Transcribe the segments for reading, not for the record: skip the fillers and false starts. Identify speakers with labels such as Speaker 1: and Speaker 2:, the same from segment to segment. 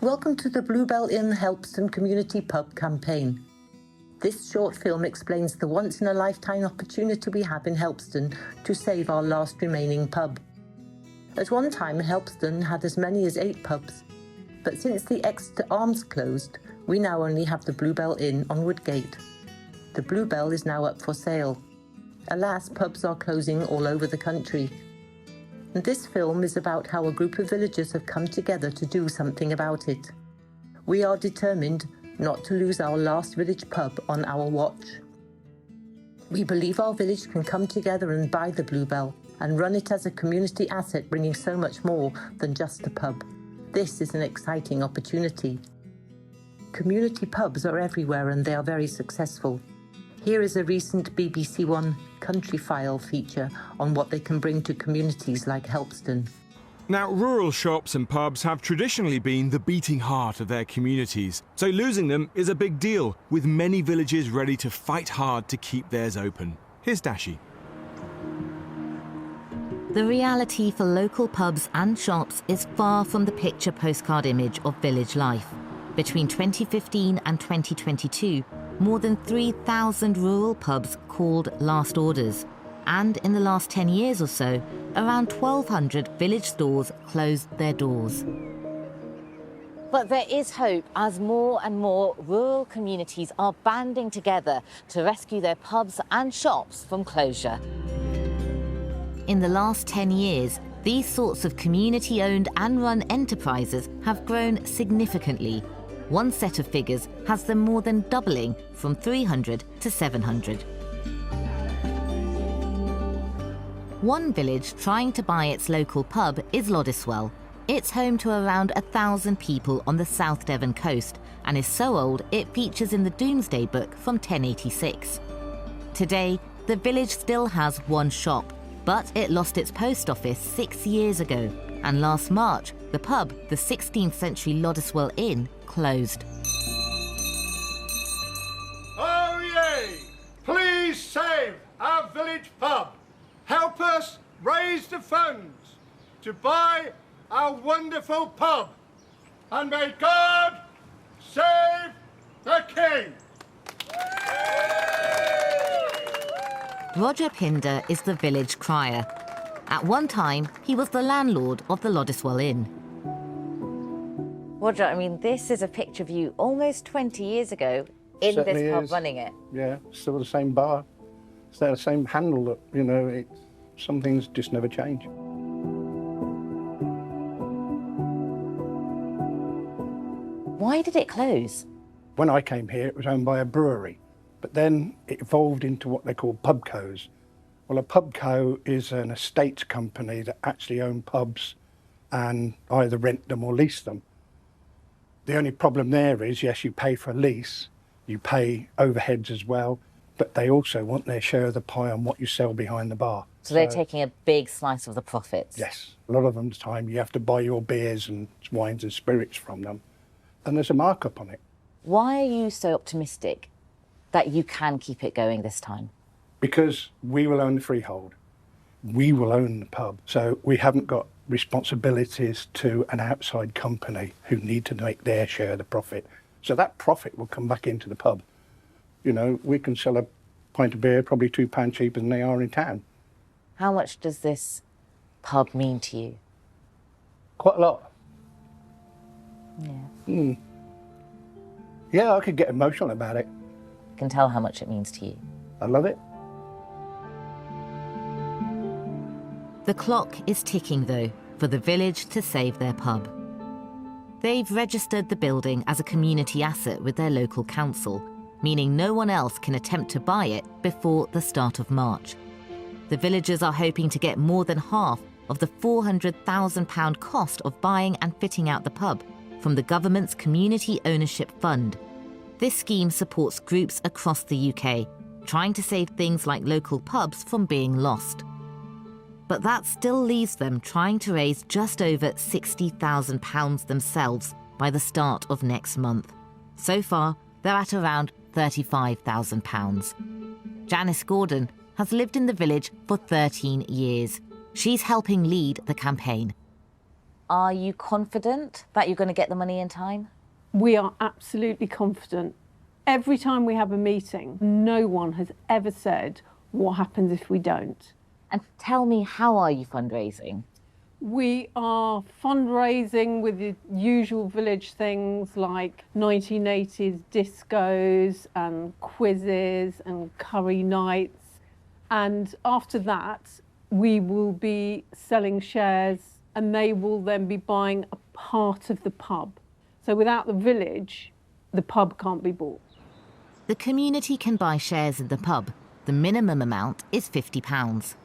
Speaker 1: Welcome to the Bluebell Inn Helpston Community Pub campaign. This short film explains the once-in-a-lifetime opportunity we have in Helpston to save our last remaining pub. At one time, Helpston had as many as 8 pubs, but since the Exeter Arms closed, we now only have the Bluebell Inn on Woodgate. The Bluebell is now up for sale. Alas, pubs are closing all over the country. And this film is about how a group of villagers have come together to do something about it. We are determined not to lose our last village pub on our watch. We believe our village can come together and buy the Bluebell and run it as a community asset, bringing so much more than just a pub. This is an exciting opportunity. Community pubs are everywhere and they are very successful. Here is a recent BBC One Country File feature on what they can bring to communities like Helpston.
Speaker 2: Now, rural shops and pubs have traditionally been the beating heart of their communities, so losing them is a big deal, with many villages ready to fight hard to keep theirs open. Here's Dashi.
Speaker 3: The reality for local pubs and shops is far from the picture postcard image of village life. Between 2015 and 2022, more than 3,000 rural pubs called last orders. And in the last 10 years or so, around 1,200 village stores closed their doors.
Speaker 4: But there is hope as more and more rural communities are banding together to rescue their pubs and shops from closure.
Speaker 3: In the last 10 years, these sorts of community-owned and run enterprises have grown significantly. One set of figures has them more than doubling from 300 to 700. One village trying to buy its local pub is Loddiswell. It's home to around 1,000 people on the South Devon coast and is so old it features in the Domesday Book from 1086. Today, the village still has one shop, but it lost its post office 6 years ago. And last March, the pub, the 16th century Loddiswell Inn, closed.
Speaker 5: Oh yay! Please save our village pub. Help us raise the funds to buy our wonderful pub. And may God save the King.
Speaker 3: Roger Pinder is the village crier. At one time, he was the landlord of the Loddiswell Inn.
Speaker 4: Roger, I mean, this is a picture of you almost 20 years ago in
Speaker 5: Certainly
Speaker 4: this pub
Speaker 5: is.
Speaker 4: running it.
Speaker 5: Yeah, still the same bar. Still the same handle that, you know, some things just never change.
Speaker 4: Why did it close?
Speaker 5: When I came here, it was owned by a brewery, but then it evolved into what they call pubcos. Well, a pubco is an estates company that actually own pubs and either rent them or lease them. The only problem there is, yes, you pay for a lease, you pay overheads as well, but they also want their share of the pie on what you sell behind the bar.
Speaker 4: So they're taking a big slice of the profits?
Speaker 5: Yes. A lot of them, the time, you have to buy your beers and wines and spirits from them, and there's a markup on it.
Speaker 4: Why are you so optimistic that you can keep it going this time?
Speaker 5: Because we will own the freehold. We will own the pub. So we haven't got responsibilities to an outside company who need to make their share of the profit. So that profit will come back into the pub. You know, we can sell a pint of beer probably £2 cheaper than they are in town.
Speaker 4: How much does this pub mean to you?
Speaker 5: Quite a lot.
Speaker 4: Yeah.
Speaker 5: Yeah, I could get emotional about it.
Speaker 4: I can tell how much it means to you.
Speaker 5: I love it.
Speaker 3: The clock is ticking, though, for the village to save their pub. They've registered the building as a community asset with their local council, meaning no one else can attempt to buy it before the start of March. The villagers are hoping to get more than half of the £400,000 cost of buying and fitting out the pub from the government's Community Ownership Fund. This scheme supports groups across the UK, trying to save things like local pubs from being lost. But that still leaves them trying to raise just over £60,000 themselves by the start of next month. So far, they're at around £35,000. Janice Gordon has lived in the village for 13 years. She's helping lead the campaign.
Speaker 4: Are you confident that you're going to get the money in time?
Speaker 6: We are absolutely confident. Every time we have a meeting, no one has ever said, what happens if we don't?
Speaker 4: And tell me, how are you fundraising?
Speaker 6: We are fundraising with the usual village things like 1980s discos and quizzes and curry nights. And after that, we will be selling shares and they will then be buying a part of the pub. So without the village, the pub can't be bought.
Speaker 3: The community can buy shares in the pub. The minimum amount is £50.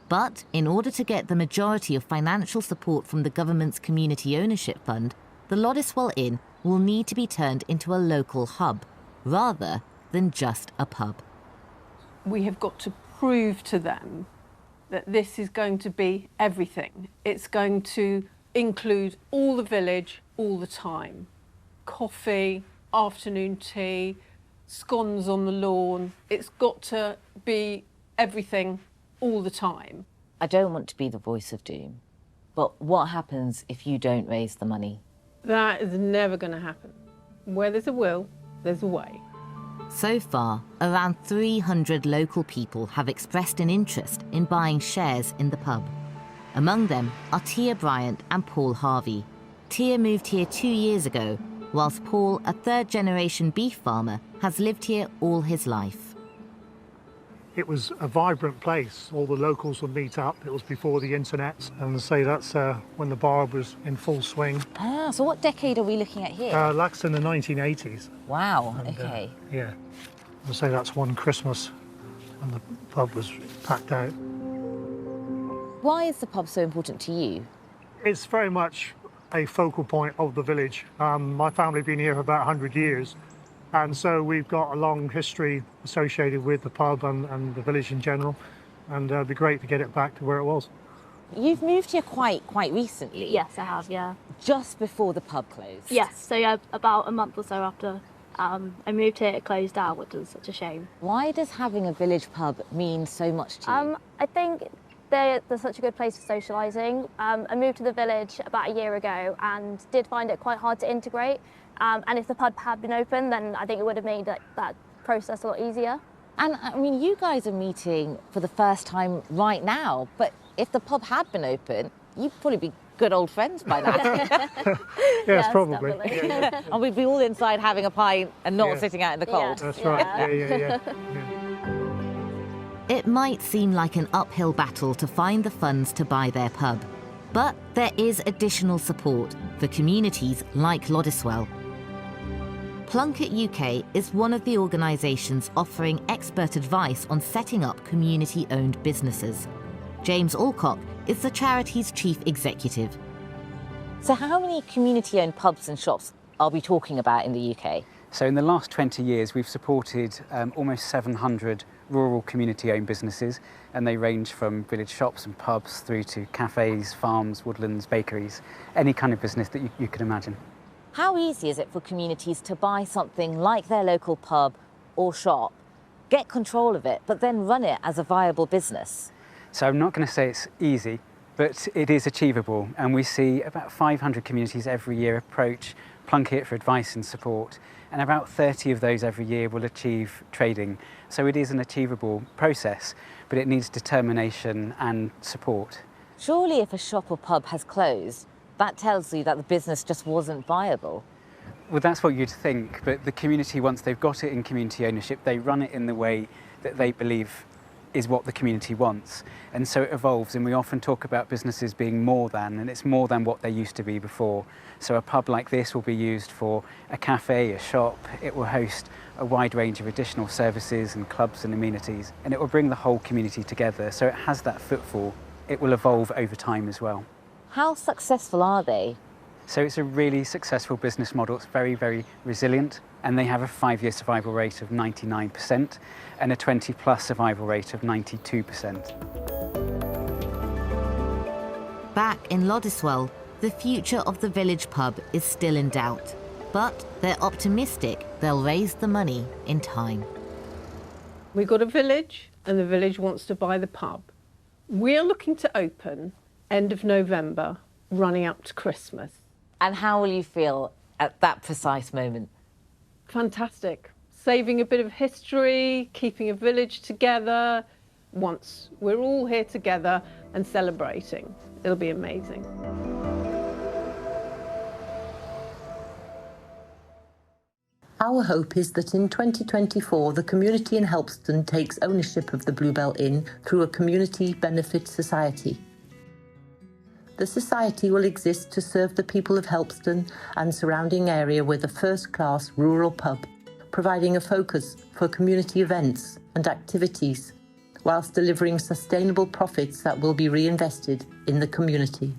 Speaker 3: But in order to get the majority of financial support from the government's Community Ownership Fund, the Loddiswell Inn will need to be turned into a local hub, rather than just a pub.
Speaker 6: We have got to prove to them that this is going to be everything. It's going to include all the village all the time. Coffee, afternoon tea, scones on the lawn. It's got to be everything all the time.
Speaker 4: I don't want to be the voice of doom, but what happens if you don't raise the money?
Speaker 6: That is never going to happen. Where there's a will, there's a way.
Speaker 3: So far, around 300 local people have expressed an interest in buying shares in the pub. Among them are Tia Bryant and Paul Harvey. Tia moved here 2 years ago, whilst Paul, a third-generation beef farmer, has lived here all his life.
Speaker 7: It was a vibrant place. All the locals would meet up. It was before the internet, and say that's when the bar was in full swing.
Speaker 4: Ah, so what decade are we looking at here?
Speaker 7: That's in the 1980s.
Speaker 4: Wow,
Speaker 7: And,
Speaker 4: okay.
Speaker 7: Yeah, I'll say that's one Christmas when the pub was packed out.
Speaker 4: Why is the pub so important to you?
Speaker 7: It's very much a focal point of the village. My family have been here for about 100 years. And so we've got a long history associated with the pub and the village in general, and it'd be great to get it back to where it was.
Speaker 4: You've moved here quite recently.
Speaker 8: Yes, I have, yeah.
Speaker 4: Just before the pub closed.
Speaker 8: Yes, so yeah, about a month or so after I moved here, it closed down, which was such a shame.
Speaker 4: Why does having a village pub mean so much to you?
Speaker 8: I think they're such a good place for socialising. I moved to the village about a year ago and did find it quite hard to integrate. And if the pub had been open, then I think it would have made that process a lot easier.
Speaker 4: And I mean, you guys are meeting for the first time right now, but if the pub had been open, you'd probably be good old friends by now.
Speaker 7: Yes, probably.
Speaker 8: Definitely.
Speaker 4: And we'd be all inside having a pint and not
Speaker 7: Yeah.
Speaker 4: sitting out in the cold.
Speaker 7: That's right. Yeah.
Speaker 3: It might seem like an uphill battle to find the funds to buy their pub, but there is additional support for communities like Loddiswell. Plunkett UK is one of the organisations offering expert advice on setting up community-owned businesses. James Alcock is the charity's chief executive.
Speaker 4: So how many community-owned pubs and shops are we talking about in the UK?
Speaker 9: So in the last 20 years, we've supported almost 700 rural community-owned businesses, and they range from village shops and pubs through to cafes, farms, woodlands, bakeries, any kind of business that you can imagine.
Speaker 4: How easy is it for communities to buy something like their local pub or shop, get control of it, but then run it as a viable business?
Speaker 9: So I'm not going to say it's easy, but it is achievable, and we see about 500 communities every year approach Plunkett for advice and support, and about 30 of those every year will achieve trading. So it is an achievable process, but it needs determination and support.
Speaker 4: Surely if a shop or pub has closed, that tells you that the business just wasn't viable.
Speaker 9: Well, that's what you'd think, but the community, once they've got it in community ownership, they run it in the way that they believe is what the community wants. And so it evolves, and we often talk about businesses being more than, and it's more than what they used to be before. So a pub like this will be used for a cafe, a shop. It will host a wide range of additional services and clubs and amenities, and it will bring the whole community together. So it has that footfall. It will evolve over time as well.
Speaker 4: How successful are they?
Speaker 9: So it's a really successful business model. It's very, very resilient, and they have a 5-year survival rate of 99% and a 20-plus survival rate of 92%.
Speaker 3: Back in Loddiswell, the future of the village pub is still in doubt, but they're optimistic they'll raise the money in time.
Speaker 6: We've got a village and the village wants to buy the pub. We're looking to open end of November running up to Christmas.
Speaker 4: And how will you feel at that precise moment?
Speaker 6: Fantastic. Saving a bit of history, keeping a village together. Once we're all here together and celebrating, it'll be amazing.
Speaker 1: Our hope is that in 2024, the community in Helpston takes ownership of the Bluebell Inn through a community benefit society. The society will exist to serve the people of Helpston and surrounding area with a first-class rural pub, providing a focus for community events and activities, whilst delivering sustainable profits that will be reinvested in the community.